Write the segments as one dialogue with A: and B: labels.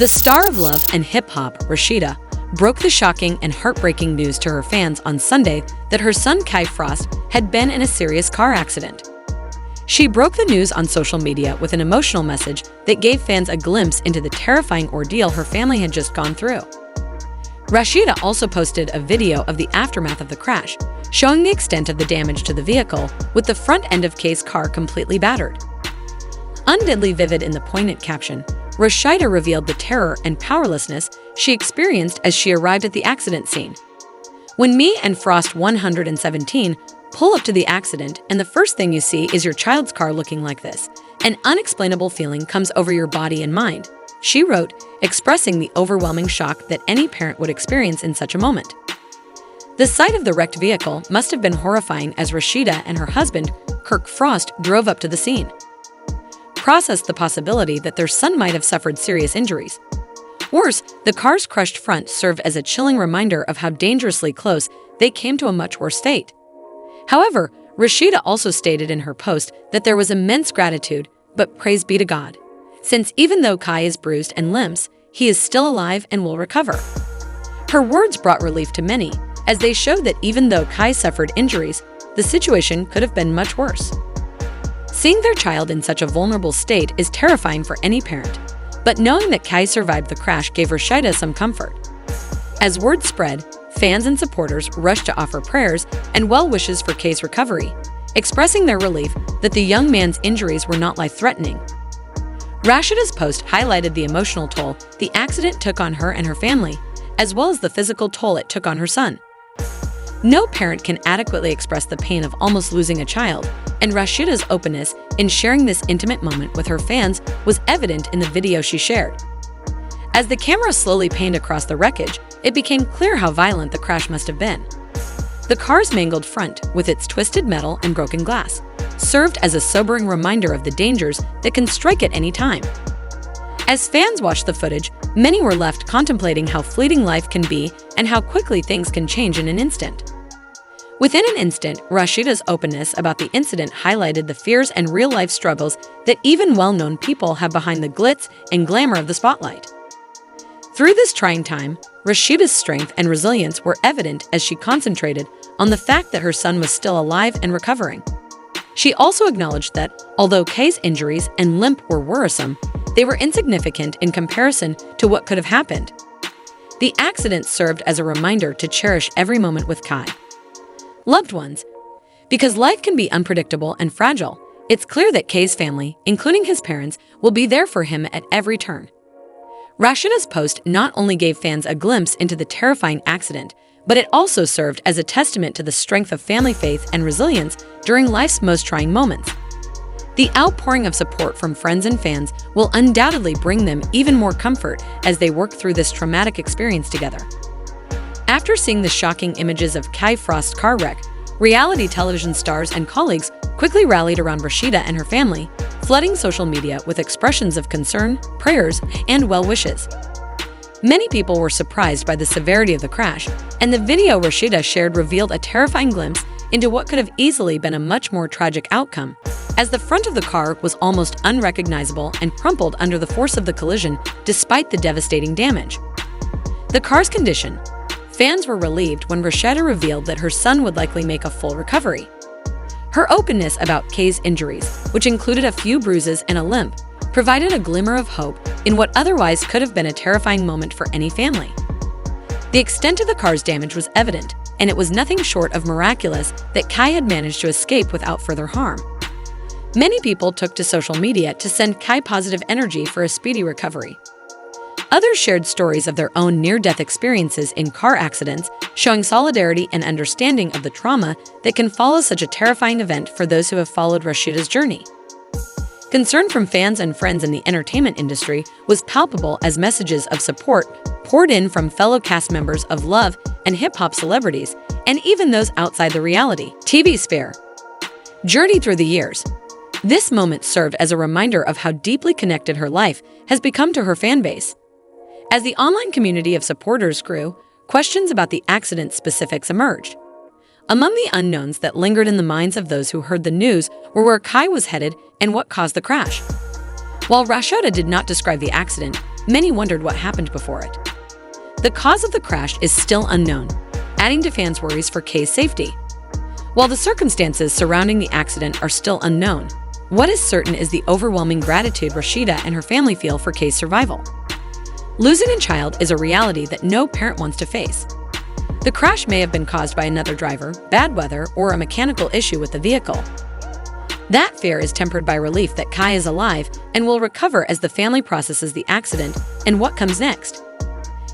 A: The star of love and hip-hop, Rasheeda, broke the shocking and heartbreaking news to her fans on Sunday that her son Kai Frost had been in a serious car accident. She broke the news on social media with an emotional message that gave fans a glimpse into the terrifying ordeal her family had just gone through. Rasheeda also posted a video of the aftermath of the crash, showing the extent of the damage to the vehicle, with the front end of Kai's car completely battered. Undeadly vivid in the poignant caption, Rasheeda revealed the terror and powerlessness she experienced as she arrived at the accident scene. "When me and Frost 117 pull up to the accident and the first thing you see is your child's car looking like this, an unexplainable feeling comes over your body and mind," she wrote, expressing the overwhelming shock that any parent would experience in such a moment. The sight of the wrecked vehicle must have been horrifying as Rasheeda and her husband, Kirk Frost, drove up to the scene. Processed the possibility that their son might have suffered serious injuries. Worse, the car's crushed front served as a chilling reminder of how dangerously close they came to a much worse fate. However, Rasheeda also stated in her post that there was immense gratitude, but praise be to God, since even though Kai is bruised and limps, he is still alive and will recover. Her words brought relief to many, as they showed that even though Kai suffered injuries, the situation could have been much worse. Seeing their child in such a vulnerable state is terrifying for any parent, but knowing that Kai survived the crash gave Rasheeda some comfort. As word spread, fans and supporters rushed to offer prayers and well wishes for Kai's recovery, expressing their relief that the young man's injuries were not life-threatening. Rasheeda's post highlighted the emotional toll the accident took on her and her family, as well as the physical toll it took on her son. No parent can adequately express the pain of almost losing a child, and Rasheeda's openness in sharing this intimate moment with her fans was evident in the video she shared. As the camera slowly panned across the wreckage, it became clear how violent the crash must have been. The car's mangled front, with its twisted metal and broken glass, served as a sobering reminder of the dangers that can strike at any time. As fans watched the footage, many were left contemplating how fleeting life can be and how quickly things can change in an instant. Within an instant, Rasheeda's openness about the incident highlighted the fears and real-life struggles that even well-known people have behind the glitz and glamour of the spotlight. Through this trying time, Rasheeda's strength and resilience were evident as she concentrated on the fact that her son was still alive and recovering. She also acknowledged that, although Kai's injuries and limp were worrisome, they were insignificant in comparison to what could have happened. The accident served as a reminder to cherish every moment with Kai. Loved ones, because life can be unpredictable and fragile, it's clear that Kai's family, including his parents, will be there for him at every turn. Rasheeda's post not only gave fans a glimpse into the terrifying accident, but it also served as a testament to the strength of family faith and resilience during life's most trying moments. The outpouring of support from friends and fans will undoubtedly bring them even more comfort as they work through this traumatic experience together. After seeing the shocking images of Kai Frost's car wreck, reality television stars and colleagues quickly rallied around Rasheeda and her family, flooding social media with expressions of concern, prayers, and well wishes. Many people were surprised by the severity of the crash, and the video Rasheeda shared revealed a terrifying glimpse into what could have easily been a much more tragic outcome, as the front of the car was almost unrecognizable and crumpled under the force of the collision despite the devastating damage. The car's condition. Fans were relieved when Rasheeda revealed that her son would likely make a full recovery. Her openness about Kai's injuries, which included a few bruises and a limp, provided a glimmer of hope in what otherwise could have been a terrifying moment for any family. The extent of the car's damage was evident, and it was nothing short of miraculous that Kai had managed to escape without further harm. Many people took to social media to send Kai positive energy for a speedy recovery. Others shared stories of their own near-death experiences in car accidents, showing solidarity and understanding of the trauma that can follow such a terrifying event for those who have followed Rasheeda's journey. Concern from fans and friends in the entertainment industry was palpable as messages of support poured in from fellow cast members of Love and hip-hop celebrities, and even those outside the reality TV sphere. Journey through the years. This moment served as a reminder of how deeply connected her life has become to her fan base. As the online community of supporters grew, questions about the accident's specifics emerged. Among the unknowns that lingered in the minds of those who heard the news were where Kai was headed and what caused the crash. While Rasheeda did not describe the accident, many wondered what happened before it. The cause of the crash is still unknown, adding to fans' worries for Kay's safety. While the circumstances surrounding the accident are still unknown, what is certain is the overwhelming gratitude Rasheeda and her family feel for Kay's survival. Losing a child is a reality that no parent wants to face. The crash may have been caused by another driver, bad weather, or a mechanical issue with the vehicle. That fear is tempered by relief that Kai is alive and will recover as the family processes the accident and what comes next.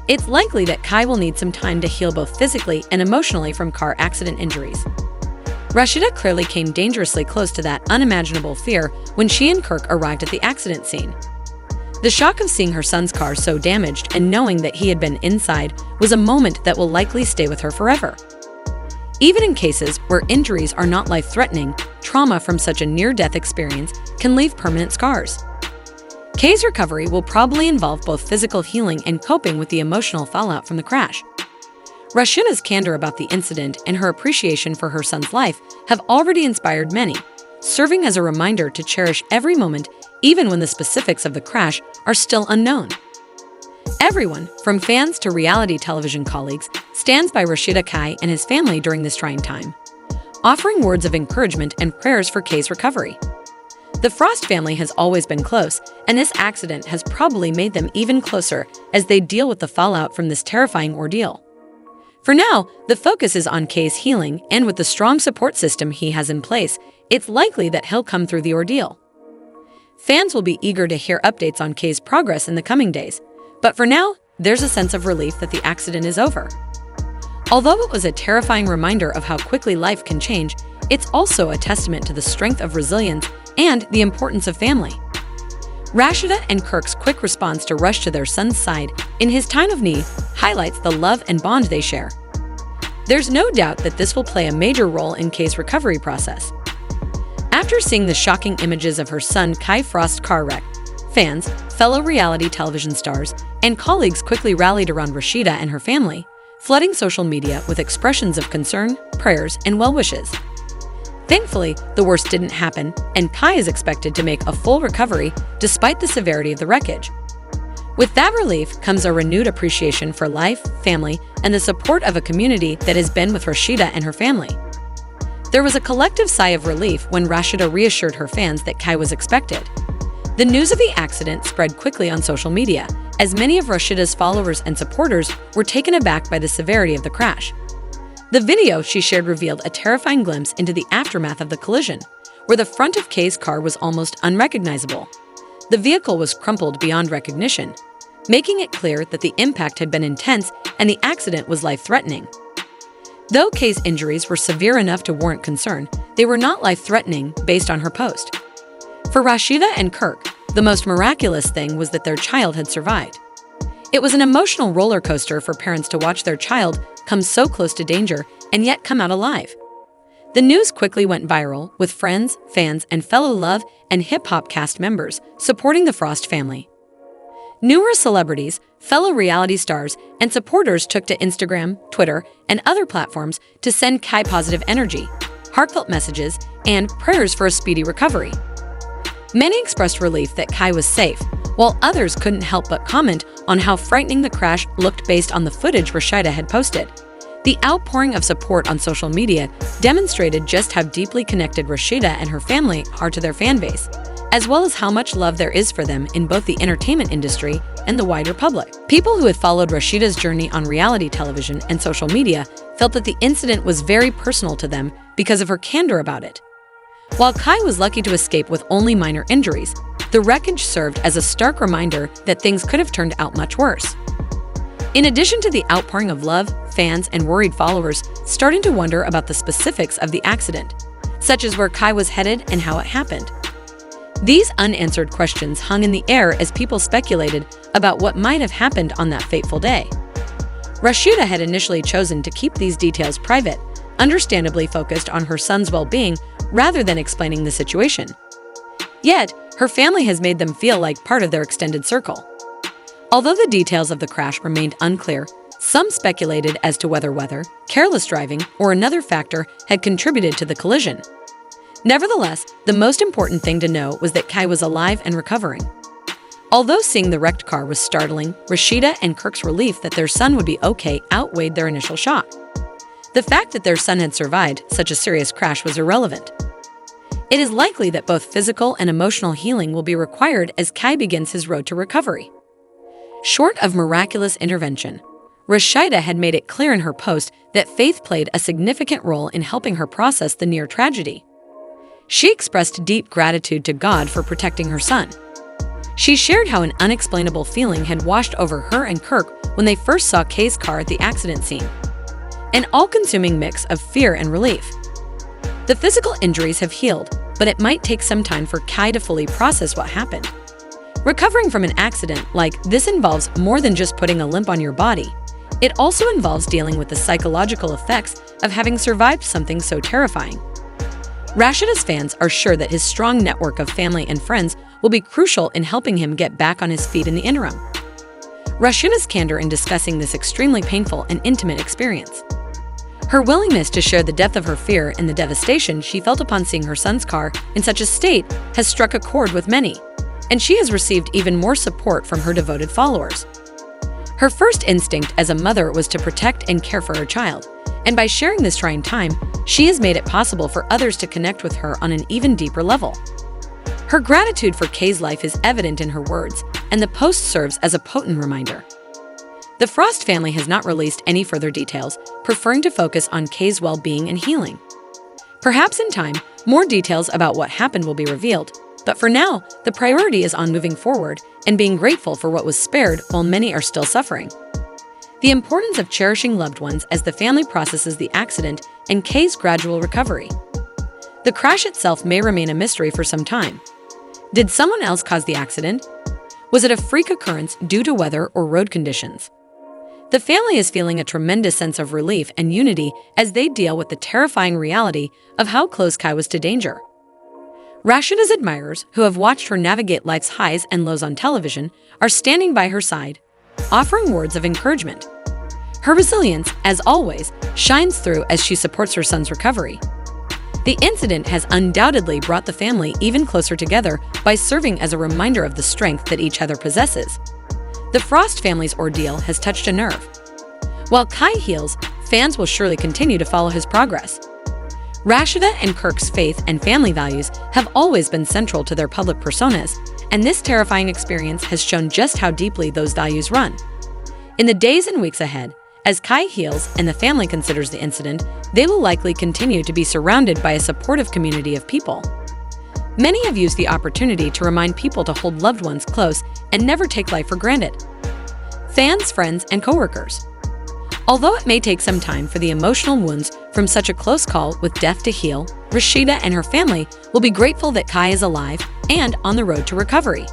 A: It's likely that Kai will need some time to heal both physically and emotionally from car accident injuries. Rasheeda clearly came dangerously close to that unimaginable fear when she and Kirk arrived at the accident scene. The shock of seeing her son's car so damaged and knowing that he had been inside was a moment that will likely stay with her forever. Even in cases where injuries are not life-threatening, trauma from such a near-death experience can leave permanent scars. Kay's recovery will probably involve both physical healing and coping with the emotional fallout from the crash. Rasheeda's candor about the incident and her appreciation for her son's life have already inspired many, serving as a reminder to cherish every moment even when the specifics of the crash are still unknown. Everyone, from fans to reality television colleagues, stands by Rasheeda Kai and his family during this trying time, offering words of encouragement and prayers for Kay's recovery. The Frost family has always been close, and this accident has probably made them even closer as they deal with the fallout from this terrifying ordeal. For now, the focus is on Kay's healing, and with the strong support system he has in place, it's likely that he'll come through the ordeal. Fans will be eager to hear updates on Kay's progress in the coming days, but for now, there's a sense of relief that the accident is over. Although it was a terrifying reminder of how quickly life can change, it's also a testament to the strength of resilience and the importance of family. Rasheeda and Kirk's quick response to rush to their son's side in his time of need highlights the love and bond they share. There's no doubt that this will play a major role in Kay's recovery process. After seeing the shocking images of her son Kai Frost's car wreck, fans, fellow reality television stars, and colleagues quickly rallied around Rasheeda and her family, flooding social media with expressions of concern, prayers, and well wishes. Thankfully, the worst didn't happen, and Kai is expected to make a full recovery despite the severity of the wreckage. With that relief comes a renewed appreciation for life, family, and the support of a community that has been with Rasheeda and her family. There was a collective sigh of relief when Rasheeda reassured her fans that Kai was expected. The news of the accident spread quickly on social media, as many of Rasheeda's followers and supporters were taken aback by the severity of the crash. The video she shared revealed a terrifying glimpse into the aftermath of the collision, where the front of Kay's car was almost unrecognizable. The vehicle was crumpled beyond recognition, making it clear that the impact had been intense and the accident was life-threatening. Though Kay's injuries were severe enough to warrant concern, they were not life-threatening based on her post. For Rasheeda and Kirk, the most miraculous thing was that their child had survived. It was an emotional roller coaster for parents to watch their child come so close to danger and yet come out alive. The news quickly went viral, with friends, fans, and fellow Love and Hip Hop cast members supporting the Frost family. Numerous celebrities, fellow reality stars, and supporters took to Instagram, Twitter, and other platforms to send Kai positive energy, heartfelt messages, and prayers for a speedy recovery. Many expressed relief that Kai was safe, while others couldn't help but comment on how frightening the crash looked based on the footage Rasheeda had posted. The outpouring of support on social media demonstrated just how deeply connected Rasheeda and her family are to their fan base, as well as how much love there is for them in both the entertainment industry and the wider public. People who had followed Rasheeda's journey on reality television and social media felt that the incident was very personal to them because of her candor about it. While Kai was lucky to escape with only minor injuries, the wreckage served as a stark reminder that things could have turned out much worse. In addition to the outpouring of love, fans and worried followers starting to wonder about the specifics of the accident, such as where Kai was headed and how it happened. These unanswered questions hung in the air as people speculated about what might have happened on that fateful day. Rasheeda had initially chosen to keep these details private, understandably focused on her son's well-being rather than explaining the situation. Yet, her family has made them feel like part of their extended circle. Although the details of the crash remained unclear, some speculated as to whether weather, careless driving, or another factor had contributed to the collision. Nevertheless, the most important thing to know was that Kai was alive and recovering. Although seeing the wrecked car was startling, Rasheeda and Kirk's relief that their son would be okay outweighed their initial shock. The fact that their son had survived such a serious crash was irrelevant. It is likely that both physical and emotional healing will be required as Kai begins his road to recovery. Short of miraculous intervention, Rasheeda had made it clear in her post that faith played a significant role in helping her process the near tragedy. She expressed deep gratitude to God for protecting her son. She shared how an unexplainable feeling had washed over her and Kirk when they first saw Kay's car at the accident scene. An all-consuming mix of fear and relief. The physical injuries have healed, but it might take some time for Kai to fully process what happened. Recovering from an accident like this involves more than just putting a limp on your body. It also involves dealing with the psychological effects of having survived something so terrifying. Rasheeda's fans are sure that his strong network of family and friends will be crucial in helping him get back on his feet in the interim. Rasheeda's candor in discussing this extremely painful and intimate experience. Her willingness to share the depth of her fear and the devastation she felt upon seeing her son's car in such a state has struck a chord with many, and she has received even more support from her devoted followers. Her first instinct as a mother was to protect and care for her child, and by sharing this trying time, she has made it possible for others to connect with her on an even deeper level. Her gratitude for Kay's life is evident in her words, and the post serves as a potent reminder. The Frost family has not released any further details, preferring to focus on Kay's well-being and healing. Perhaps in time, more details about what happened will be revealed, but for now, the priority is on moving forward and being grateful for what was spared while many are still suffering. The importance of cherishing loved ones as the family processes the accident and Kay's gradual recovery. The crash itself may remain a mystery for some time. Did someone else cause the accident? Was it a freak occurrence due to weather or road conditions? The family is feeling a tremendous sense of relief and unity as they deal with the terrifying reality of how close Kai was to danger. Rasheeda's admirers, who have watched her navigate life's highs and lows on television, are standing by her side, offering words of encouragement. Her resilience, as always, shines through as she supports her son's recovery. The incident has undoubtedly brought the family even closer together by serving as a reminder of the strength that each other possesses. The Frost family's ordeal has touched a nerve. While Kai heals, fans will surely continue to follow his progress. Rasheeda and Kirk's faith and family values have always been central to their public personas, and this terrifying experience has shown just how deeply those values run. In the days and weeks ahead, as Kai heals and the family considers the incident, they will likely continue to be surrounded by a supportive community of people. Many have used the opportunity to remind people to hold loved ones close and never take life for granted. Fans, friends, and coworkers. Although it may take some time for the emotional wounds from such a close call with death to heal, Rasheeda and her family will be grateful that Kai is alive and on the road to recovery.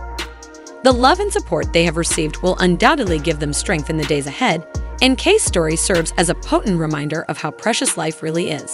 A: The love and support they have received will undoubtedly give them strength in the days ahead, and Kay's story serves as a potent reminder of how precious life really is.